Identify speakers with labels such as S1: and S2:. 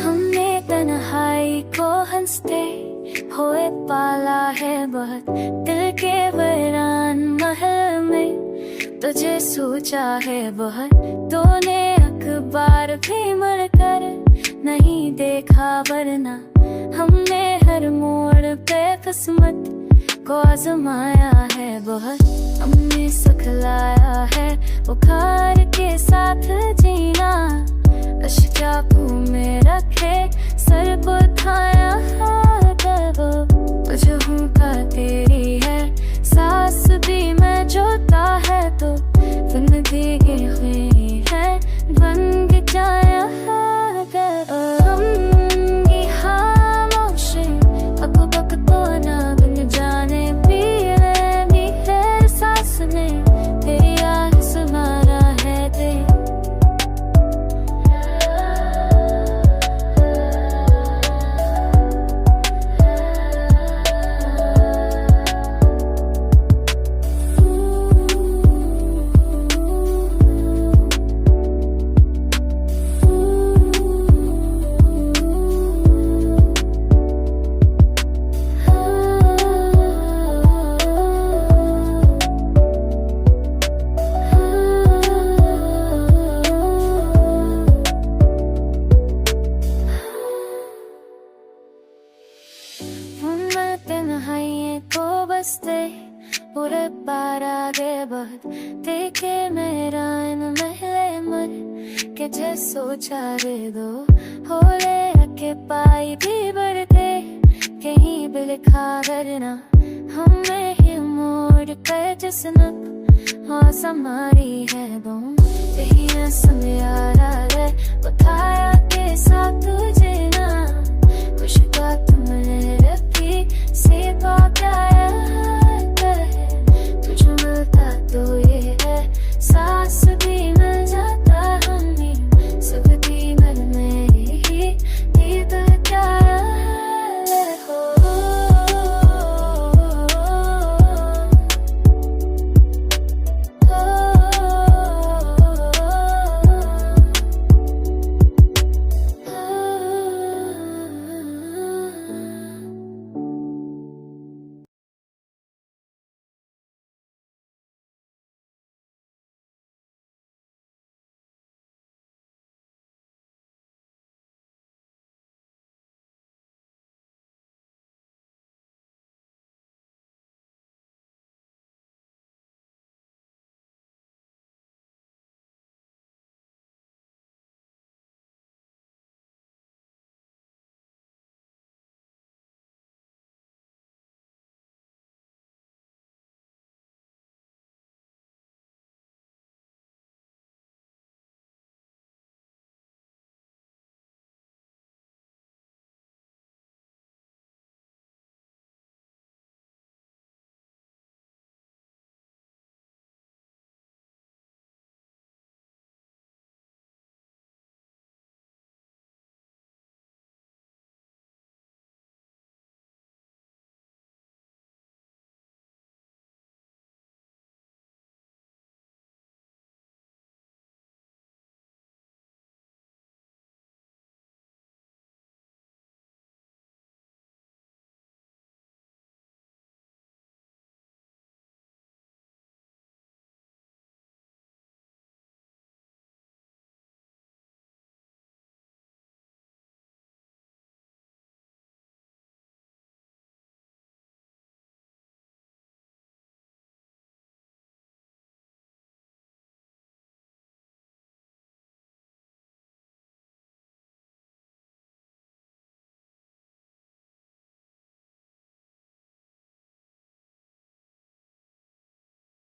S1: हमने तन्हाई को हंसते होए पाला है बहुत, दिल के वीरान महल में तुझे सोचा है बहुत। तूने अखबार भी मुड़कर नहीं देखा, वरना हमने हर मोड़ पे किस्मत को आजमाया है बहुत। हमने सिखलाया है बुखार के साथ जीना, चाकू में रखे सर को उठाया है कब। तुझ हूँ का तेरी है सास भी मैं जोता है, तो जिंदगी हुई है बन के जाया है कब। हमकी खामोशी अक बक तो ना बन जाने भी है सास ने तेरी आस मारा है दे। तन्हाइयों को बसते पूरे पार आगे बढ़, देखे मेरा इन महले मर के जे सोचा दे दो। होले रखे पाई भी बढ़ते कहीं भी लिखा करना, हमें ही मोड़ कर जिसनक हौस हमारी है दो। यही समय आ रहा है बताया के साथ